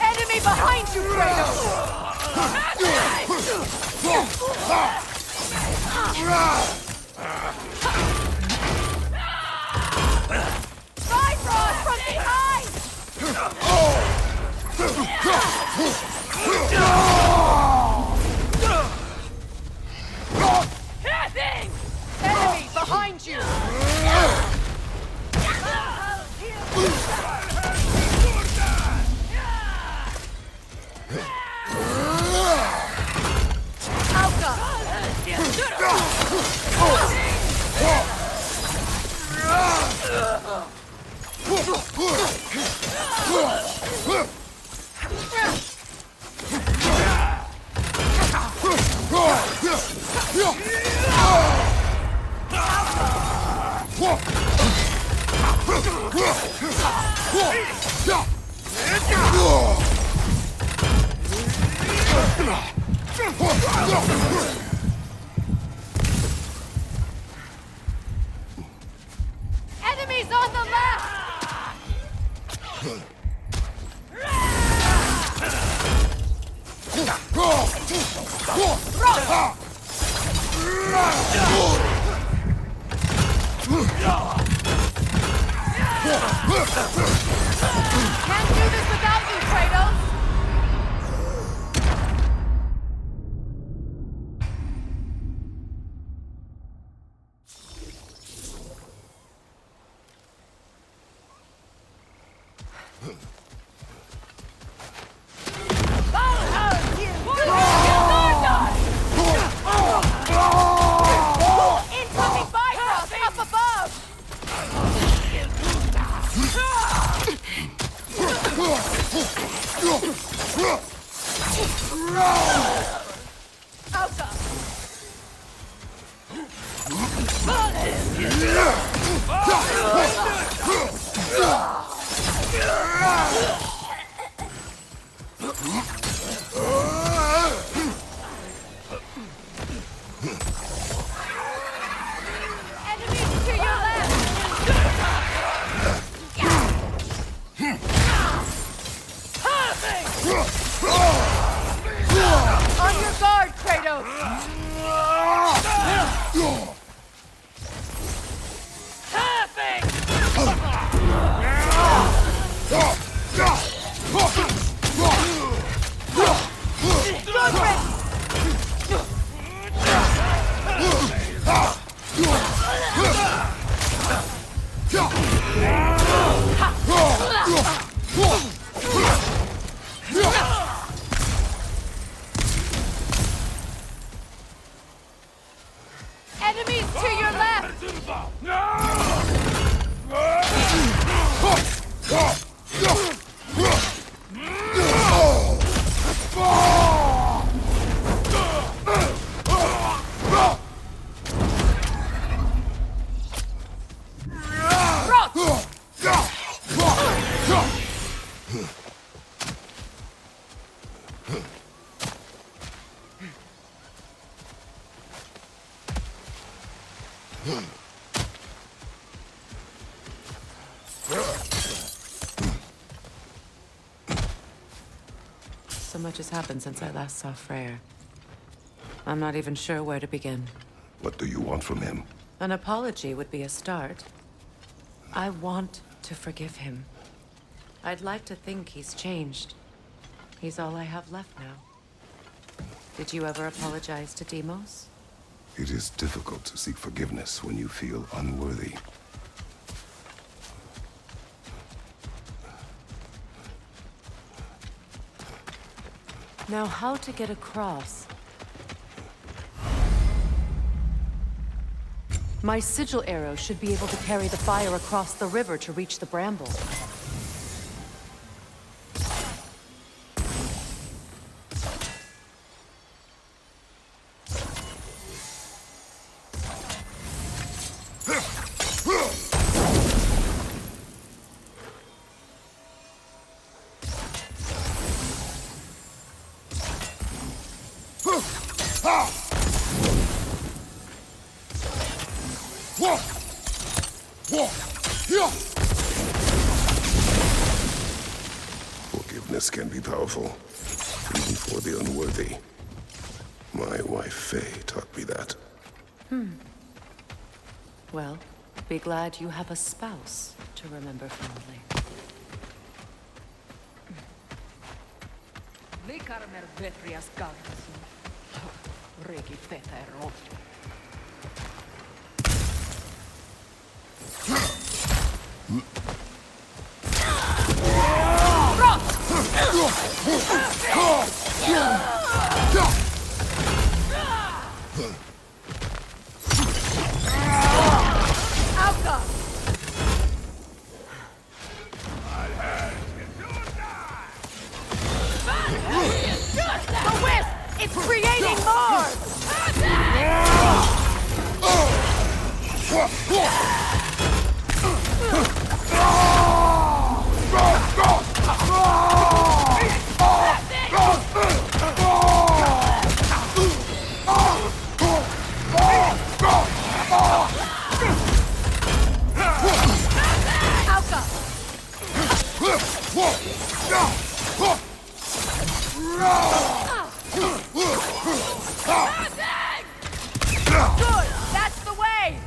Enemy behind you, Kratos! Bifrost from behind! Enemy behind you! Enemies on the left! Can't do this without you, Kratos! Incoming Bifrost up above! Alka! Enemies to your left! On your guard, Kratos! Enemies to your left! So much has happened since I last saw Freyr. I'm not even sure where to begin. What do you want from him? An apology would be a start. I want to forgive him. I'd like to think he's changed. He's all I have left now. Did you ever apologize to Deimos? It is difficult to seek forgiveness when you feel unworthy. Now, how to get across? My sigil arrow should be able to carry the fire across the river to reach the bramble. Forgiveness can be powerful, even for the unworthy. My wife Faye taught me that. Well, be glad you have a spouse to remember fondly. The wisp! It's creating more! Good! That's the way!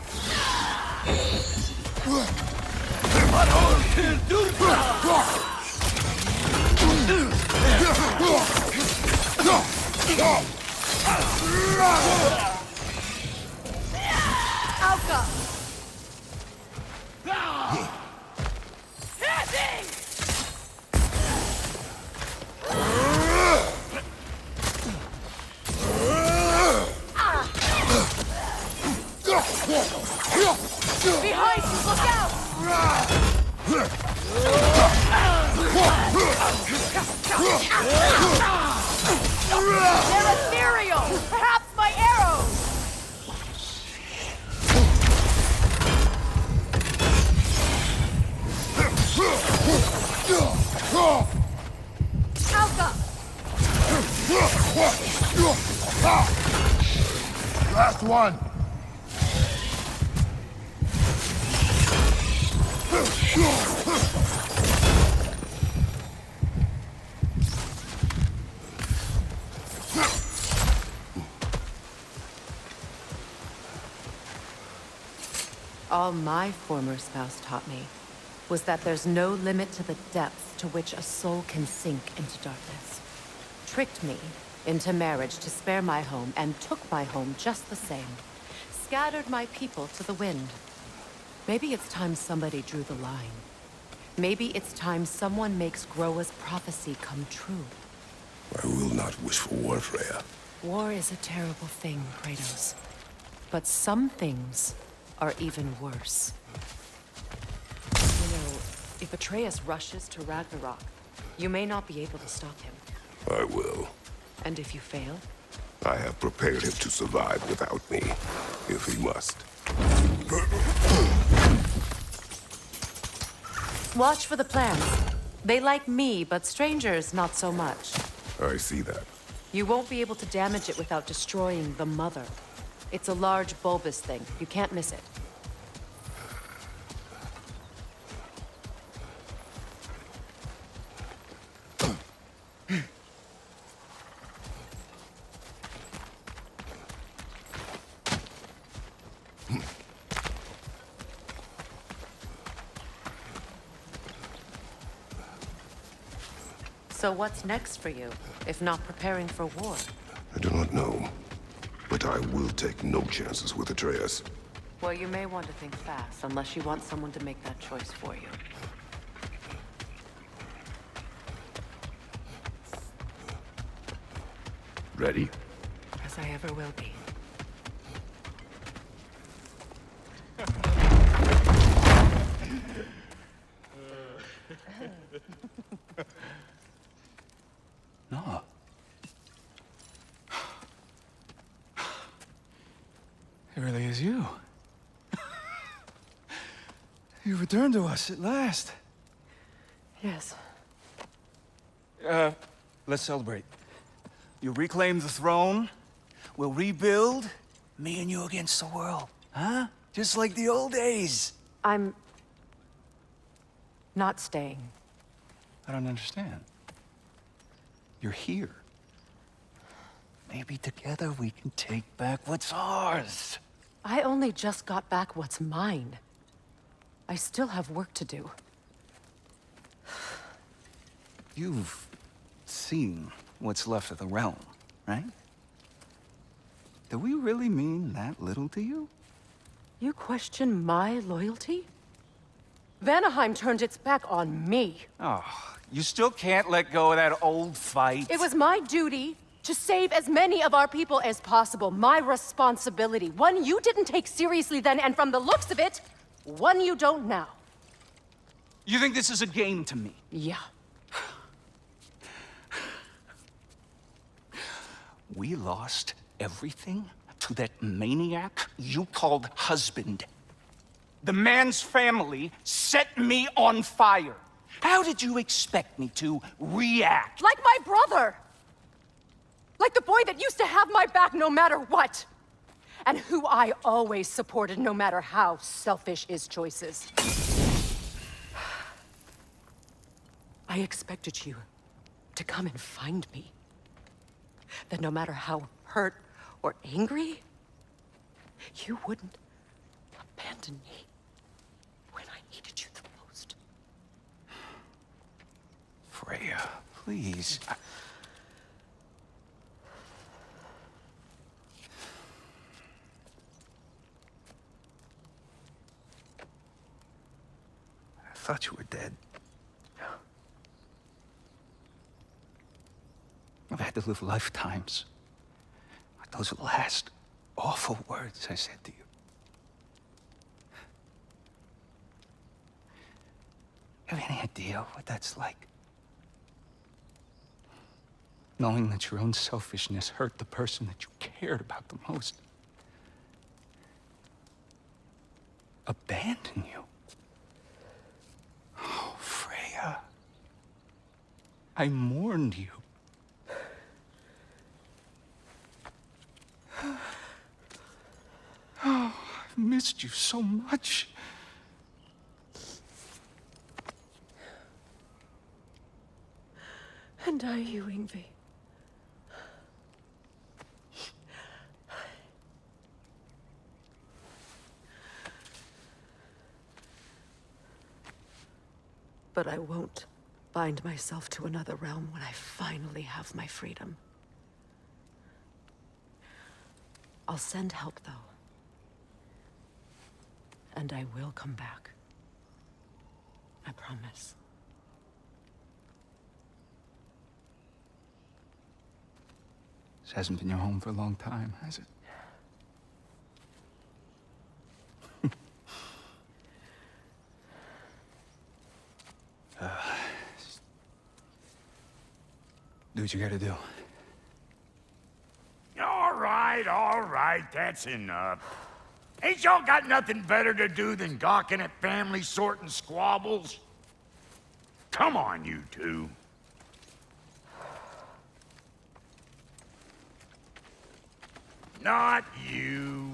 Alka! Behind you! Look out! They're ethereal! Perhaps my arrows! Alka! Last one! All my former spouse taught me was that there's no limit to the depth to which a soul can sink into darkness. Tricked me into marriage to spare my home and took my home just the same. Scattered my people to the wind. Maybe it's time somebody drew the line. Maybe it's time someone makes Groa's prophecy come true. I will not wish for war, Freya. War is a terrible thing, Kratos. But some things are even worse. You know, if Atreus rushes to Ragnarok, you may not be able to stop him. I will. And if you fail? I have prepared him to survive without me, if he must. Watch for the plants. They like me, but strangers not so much. I see that. You won't be able to damage it without destroying the mother. It's a large bulbous thing. You can't miss it. So what's next for you, if not preparing for war? I do not know, but I will take no chances with Atreus. Well, you may want to think fast, unless you want someone to make that choice for you. Ready? As I ever will be. No. It really is you. You returned to us at last. Yes. Let's celebrate. You reclaim the throne. We'll rebuild. Me and you against the world. Huh? Just like the old days. I'm... not staying. I don't understand. You're here. Maybe together we can take back what's ours. I only just got back what's mine. I still have work to do. You've seen what's left of the realm, right? Do we really mean that little to you? You question my loyalty? Vanaheim turned its back on me. Oh, you still can't let go of that old fight? It was my duty to save as many of our people as possible. My responsibility. One you didn't take seriously then, and from the looks of it, one you don't now. You think this is a game to me? Yeah. We lost everything to that maniac you called husband. The man's family set me on fire. How did you expect me to react? Like my brother! Like the boy that used to have my back no matter what! And who I always supported no matter how selfish his choices. I expected you to come and find me. That no matter how hurt or angry, you wouldn't abandon me when I needed you the most. Freya, please. I thought you were dead. I've had to live lifetimes with those last awful words I said to you. You have any idea what that's like? Knowing that your own selfishness hurt the person that you cared about the most. Abandon you. Oh, Freya. I mourned you. Oh, I've missed you so much. And I you, Yngvi. But I won't bind myself to another realm when I finally have my freedom. I'll send help, though. And I will come back. I promise. This hasn't been your home for a long time, has it? Do what you gotta do. All right, that's enough. Ain't y'all got nothing better to do than gawking at family sorting squabbles? Come on, you two. Not you.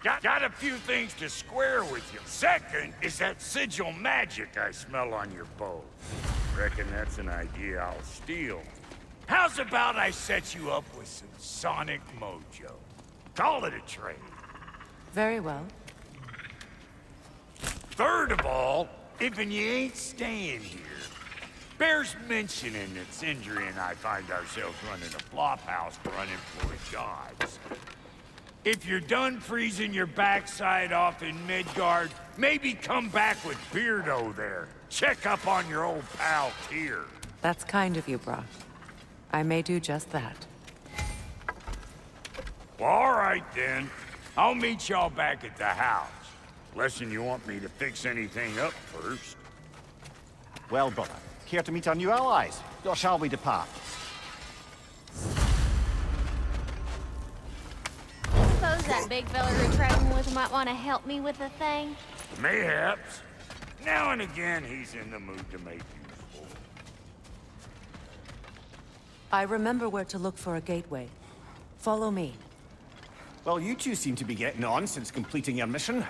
Got a few things to square with you. Second is that sigil magic I smell on your bow. Reckon that's an idea I'll steal. How's about I set you up with some sonic mojo? Call it a trade. Very well. Third of all, if you ain't staying here, bears mentioning that Sindri and I find ourselves running a flop house for unemployed gods. If you're done freezing your backside off in Midgard, maybe come back with Beardo there. Check up on your old pal Tyr. That's kind of you, Brock. I may do just that. Well, all right then. I'll meet y'all back at the house. Unless you want me to fix anything up first. Well, brother, care to meet our new allies? Or shall we depart? Suppose that big fella we're traveling with might want to help me with a thing. Mayhaps. Now and again, he's in the mood to make useful. I remember where to look for a gateway. Follow me. Well, you two seem to be getting on since completing your mission.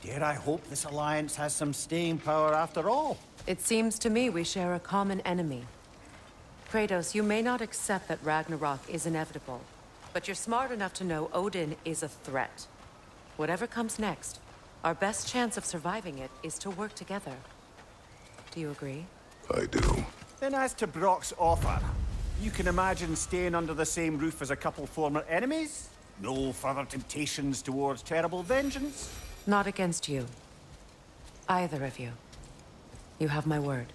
Dare I hope this alliance has some staying power after all? It seems to me we share a common enemy. Kratos, you may not accept that Ragnarok is inevitable, but you're smart enough to know Odin is a threat. Whatever comes next, our best chance of surviving it is to work together. Do you agree? I do. Then as to Brock's offer, you can imagine staying under the same roof as a couple former enemies? No further temptations towards terrible vengeance? Not against you. Either of you. You have my word.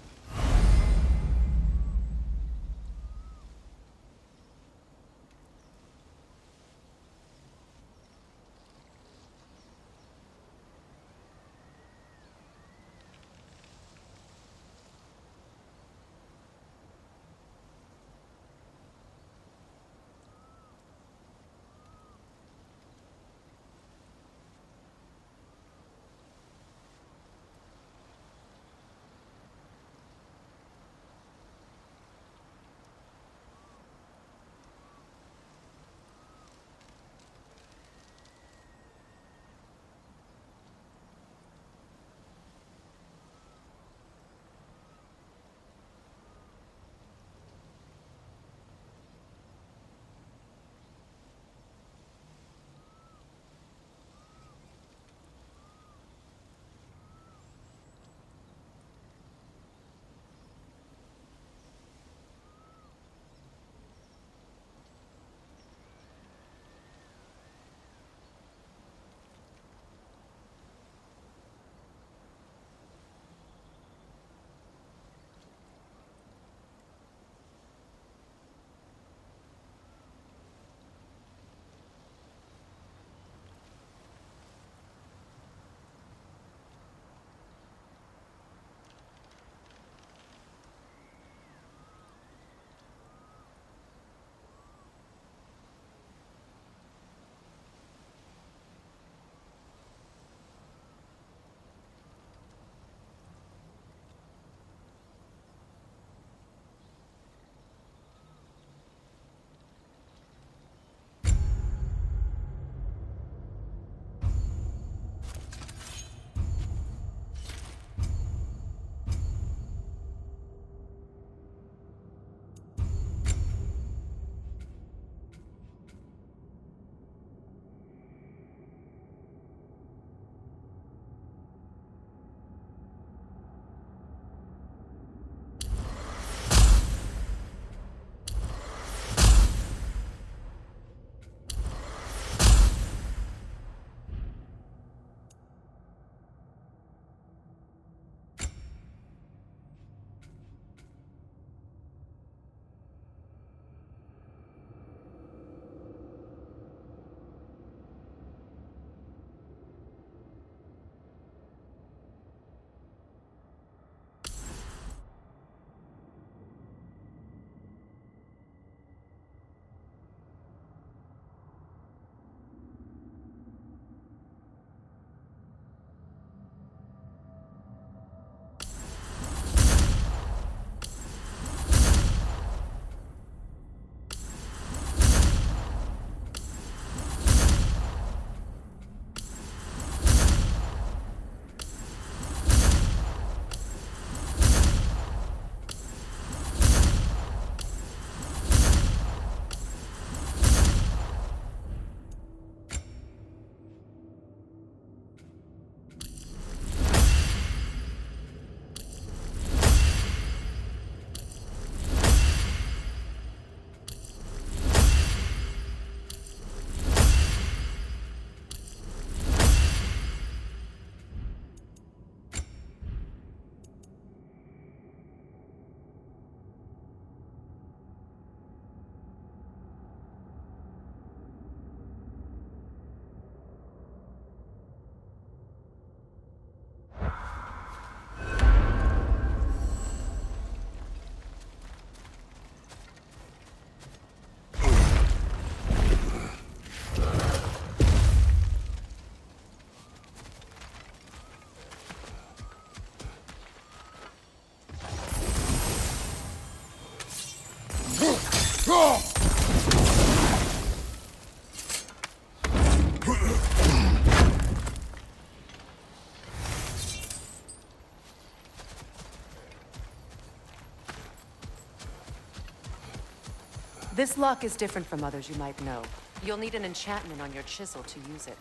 This lock is different from others you might know. You'll need an enchantment on your chisel to use it.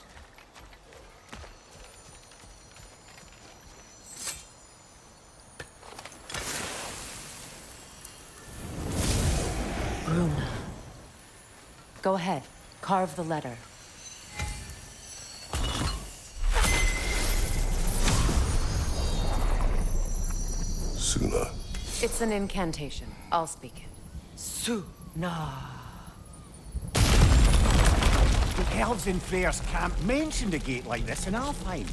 Bruna. Go ahead. Carve the letter. Suna. It's an incantation. I'll speak it. Suna. The elves in Freyr's camp mentioned a gate like this in Alfheim.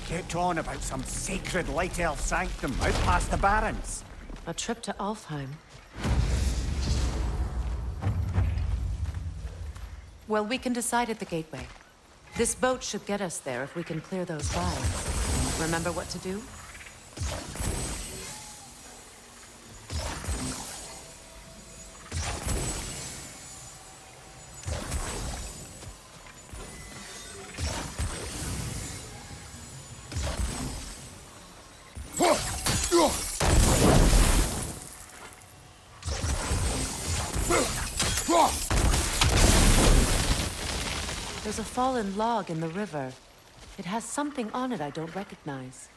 Kept on about some sacred light elf sanctum out past the Barrens. A trip to Alfheim. Well, we can decide at the gateway. This boat should get us there if we can clear those guards. Remember what to do? There's a fallen log in the river. It has something on it I don't recognize.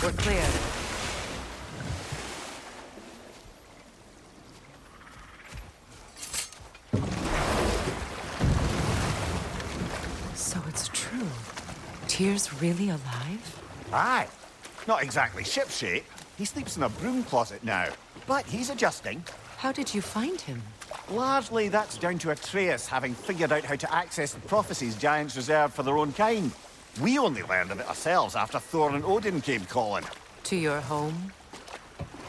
We're clear. So it's true. Tyr's really alive? Aye. Not exactly shipshape. He sleeps in a broom closet now. But he's adjusting. How did you find him? Largely, that's down to Atreus having figured out how to access the prophecies giants reserved for their own kind. We only learned of it ourselves after Thor and Odin came calling. To your home?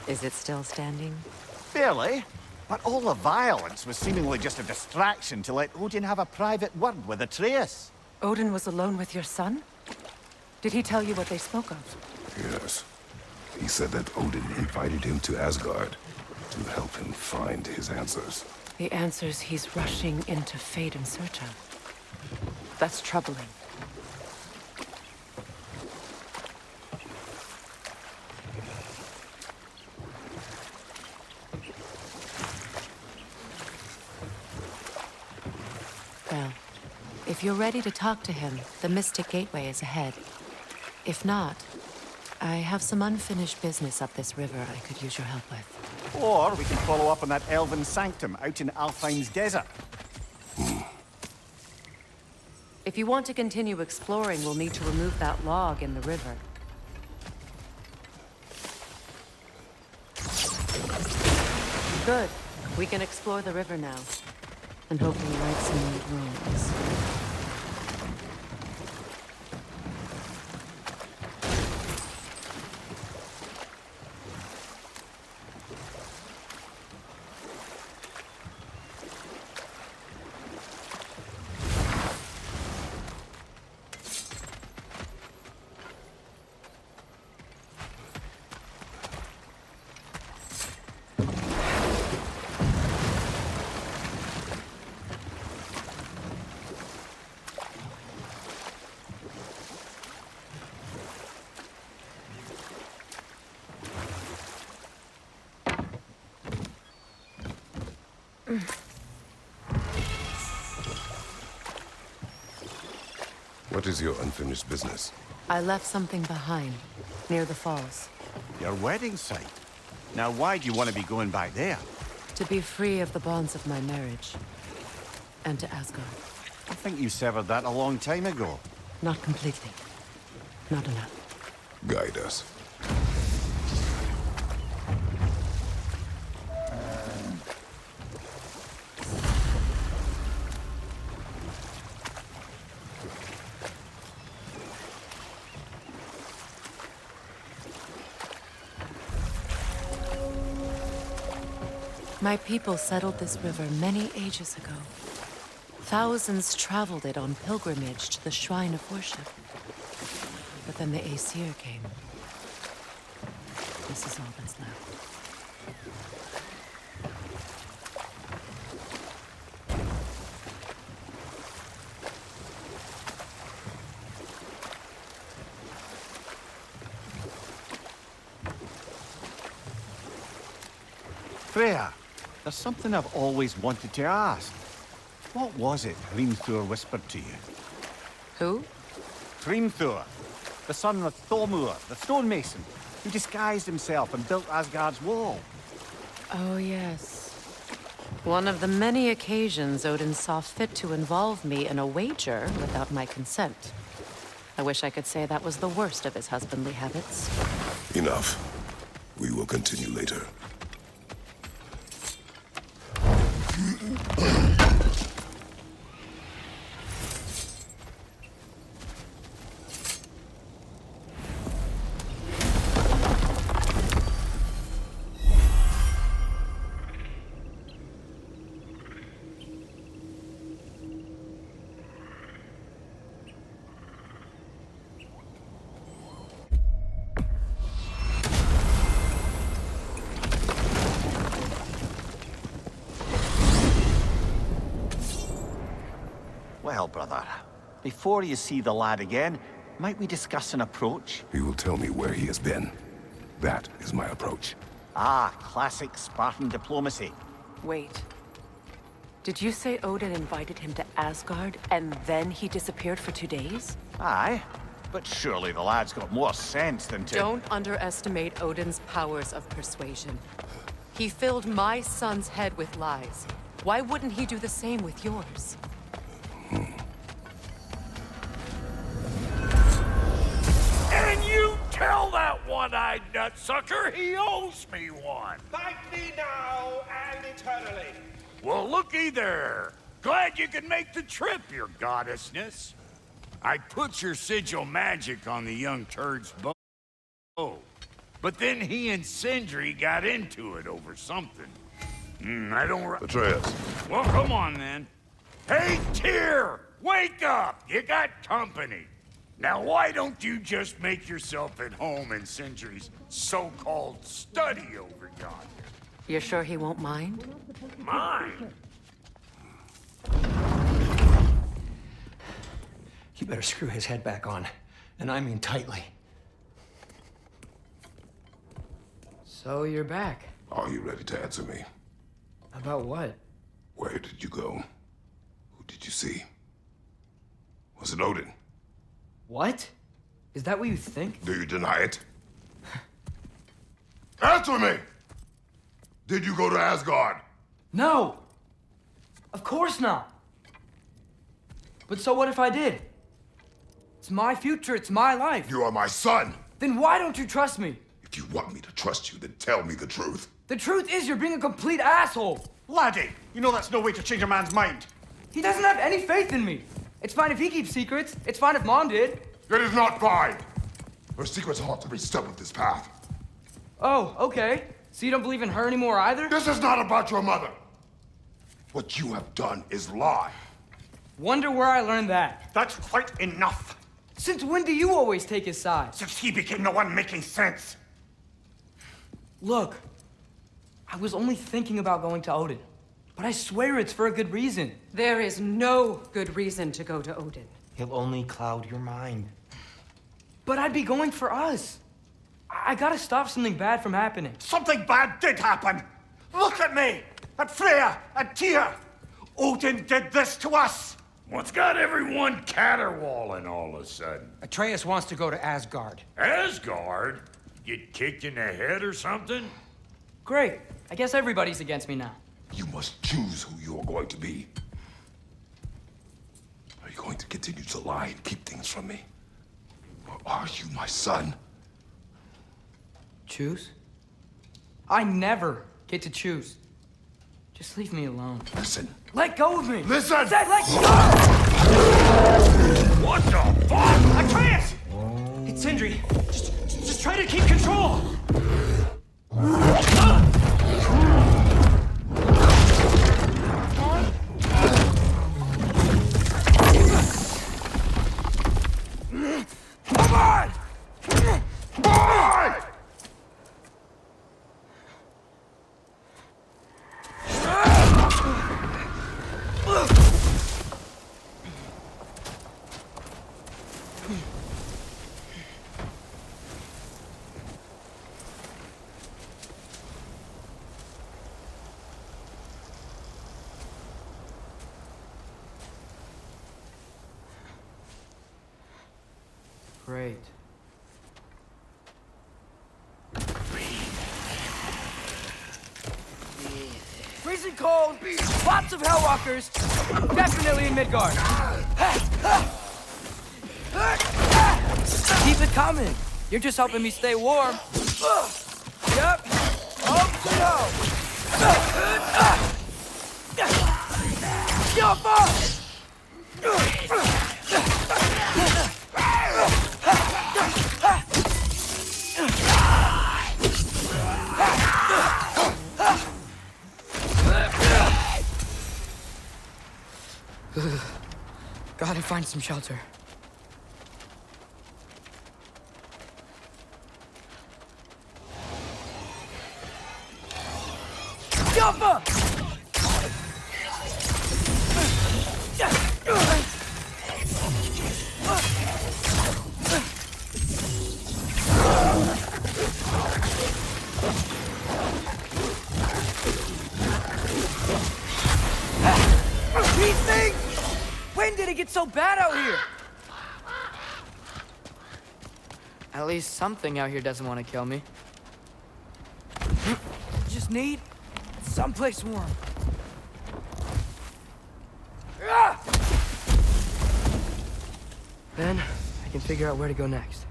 Is it still standing? Barely. But all the violence was seemingly just a distraction to let Odin have a private word with Atreus. Odin was alone with your son? Did he tell you what they spoke of? Yes. He said that Odin invited him to Asgard to help him find his answers. The answers he's rushing into fate in search of. That's troubling. Well, if you're ready to talk to him, the Mystic Gateway is ahead. If not, I have some unfinished business up this river I could use your help with. Or we can follow up on that elven sanctum out in Alfheim's desert. If you want to continue exploring, we'll need to remove that log in the river. Good. We can explore the river now. And hopefully right some old ruins. What is your unfinished business? I left something behind, near the falls. Your wedding site. Now, why do you want to be going back there? To be free of the bonds of my marriage. And to Asgard. I think you severed that a long time ago. Not completely. Not enough. Guide us. My people settled this river many ages ago. Thousands traveled it on pilgrimage to the shrine of worship. But then the Aesir came. This is all that's left. Freya, there's something I've always wanted to ask. What was it Hrimthur whispered to you? Who? Hrimthur, the son of Thormur, the stonemason, who disguised himself and built Asgard's wall. Oh, yes. One of the many occasions Odin saw fit to involve me in a wager without my consent. I wish I could say that was the worst of his husbandly habits. Enough. We will continue later. Well, brother, before you see the lad again, might we discuss an approach? He will tell me where he has been. That is my approach. Ah, classic Spartan diplomacy. Wait. Did you say Odin invited him to Asgard, and then he disappeared for 2 days? Aye, but surely the lad's got more sense than to... Don't underestimate Odin's powers of persuasion. He filled my son's head with lies. Why wouldn't he do the same with yours? And you tell that one-eyed nutsucker he owes me one. Thank me now and eternally. Well, looky there. Glad you could make the trip, your goddessness. I put your sigil magic on the young turd's bow. But then he and Sindri got into it over something. I don't... Atreus. Well, come on, then. Hey, Tyr! Wake up! You got company. Now, why don't you just make yourself at home in Sindri's so-called study over yonder? You're sure he won't mind? Mine? You better screw his head back on, and I mean tightly. So you're back. Are you ready to answer me? About what? Where did you go? Who did you see? Was it Odin? What? Is that what you think? Do you deny it? Answer me! Did you go to Asgard? No! Of course not! But so what if I did? It's my future, it's my life. You are my son! Then why don't you trust me? If you want me to trust you, then tell me the truth. The truth is you're being a complete asshole! Laddie, you know that's no way to change a man's mind. He doesn't have any faith in me. It's fine if he keeps secrets. It's fine if Mom did. It is not fine! Her secrets ought to be step with this path. Oh, okay. So you don't believe in her anymore either? This is not about your mother. What you have done is lie. Wonder where I learned that. That's quite enough. Since when do you always take his side? Since he became the one making sense. Look, I was only thinking about going to Odin. But I swear it's for a good reason. There is no good reason to go to Odin. He'll only cloud your mind. But I'd be going for us. I gotta stop something bad from happening. Something bad did happen. Look at me, at Freya, at Tyr. Odin did this to us. What's got everyone caterwauling all of a sudden? Atreus wants to go to Asgard. Asgard? Get kicked in the head or something? Great. I guess everybody's against me now. You must choose who you are going to be. Are you going to continue to lie and keep things from me? Or are you my son? Choose? I never get to choose. Just leave me alone. Listen. Let go of me! Listen! Say, let go! What the fuck? Atreus! It's Sindri. Just try to keep control! Come on! Boy! Great. Freezing cold, lots of Hellwalkers, definitely in Midgard. Keep it coming. You're just helping me stay warm. Yep. Up Jump up! Gotta find some shelter. Jump up! These things! When did it get so bad out here? At least something out here doesn't want to kill me. Just need someplace warm. Then I can figure out where to go next.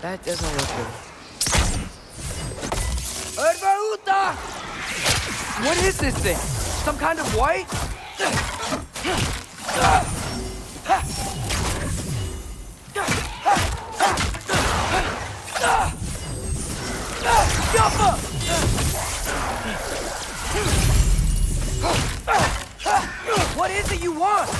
That doesn't look good. Erbaruta! What is this thing? Some kind of white? Jump up! What is it you want?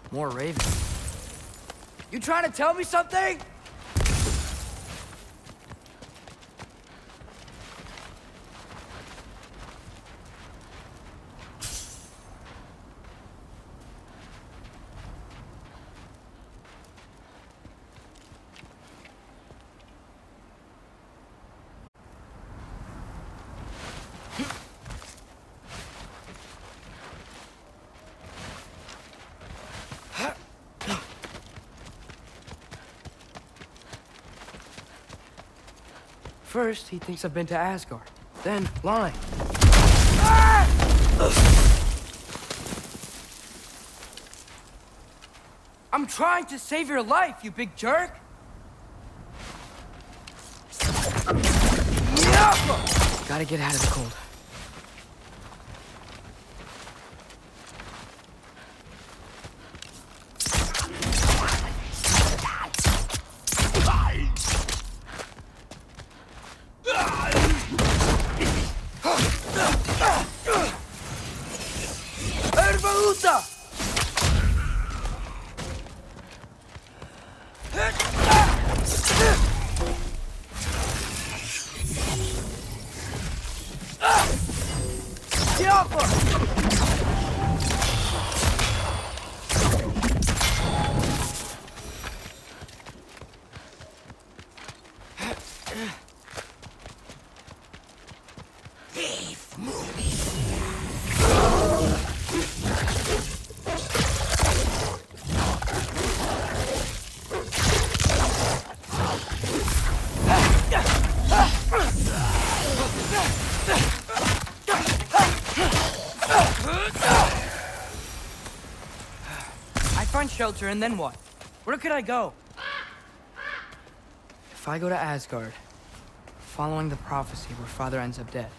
More ravens. You trying to tell me something? First, he thinks I've been to Asgard. Then, lying. I'm trying to save your life, you big jerk! Gotta get out of the cold. Find shelter, and then what? Where could I go? If I go to Asgard, following the prophecy where Father ends up dead.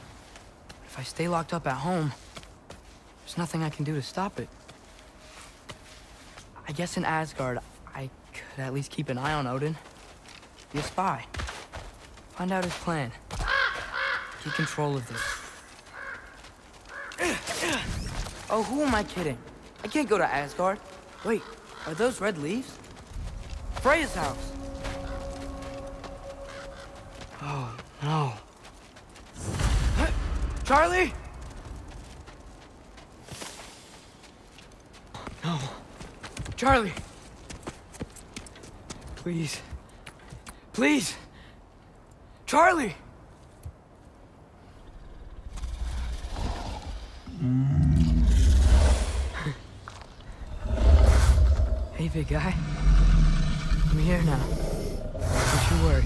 If I stay locked up at home, there's nothing I can do to stop it. I guess in Asgard, I could at least keep an eye on Odin. Be a spy. Find out his plan. Take control of this. Oh, who am I kidding? I can't go to Asgard. Wait, are those red leaves? Freya's house! Oh, no. Charlie? No. Charlie! Please. Please! Charlie! Hey, big guy. I'm here now. Don't you worry.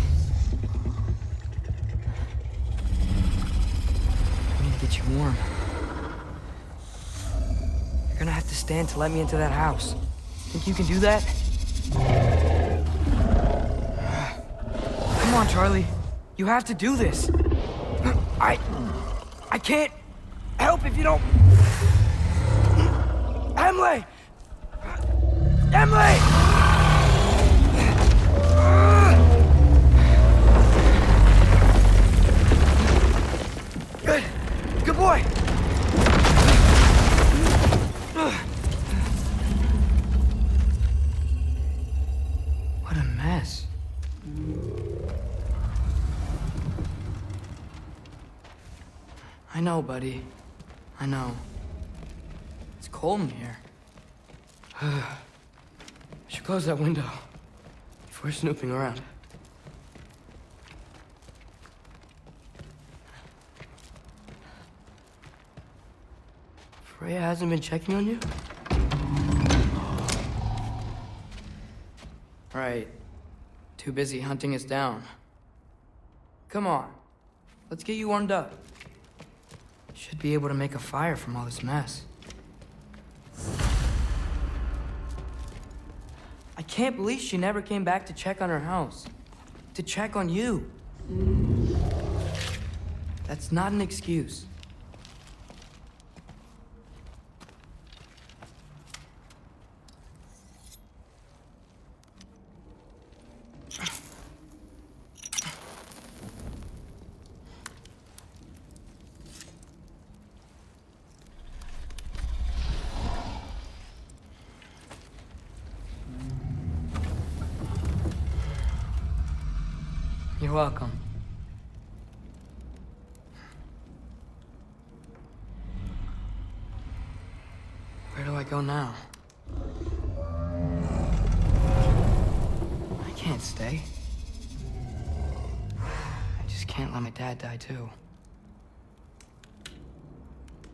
I need to get you warm. You're gonna have to stand to let me into that house. Think you can do that? Come on, Charlie. You have to do this. I can't help if you don't... Emily! Emily! Good. Good boy. What a mess. I know, buddy. I know. It's cold in here. I should close that window if we're snooping around. Freya hasn't been checking on you? Right. Too busy hunting us down. Come on. Let's get you warmed up. Should be able to make a fire from all this mess. I can't believe she never came back to check on her house. To check on you. That's not an excuse. You're welcome. Where do I go now? I can't stay. I just can't let my dad die too.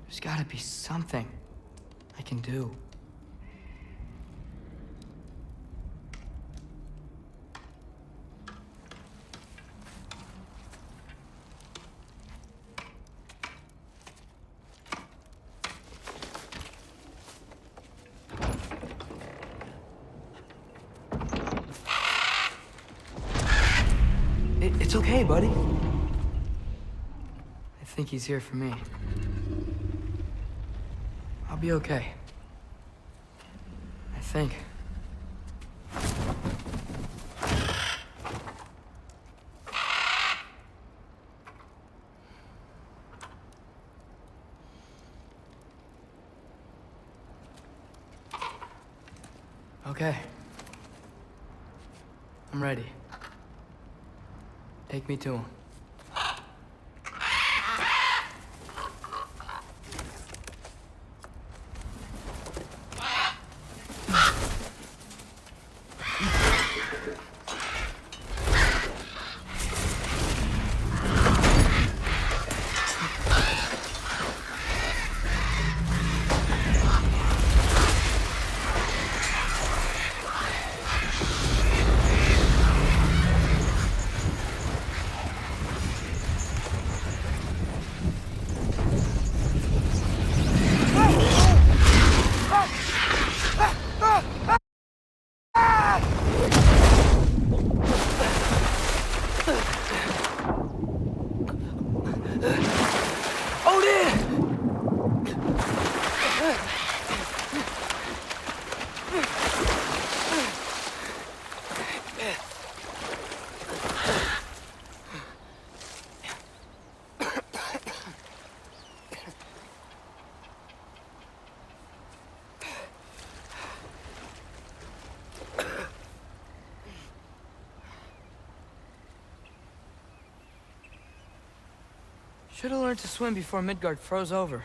There's gotta be something I can do. It's okay, buddy. I think he's here for me. I'll be okay. I think. Okay. I'm ready. Take me to him. Should have learned to swim before Midgard froze over.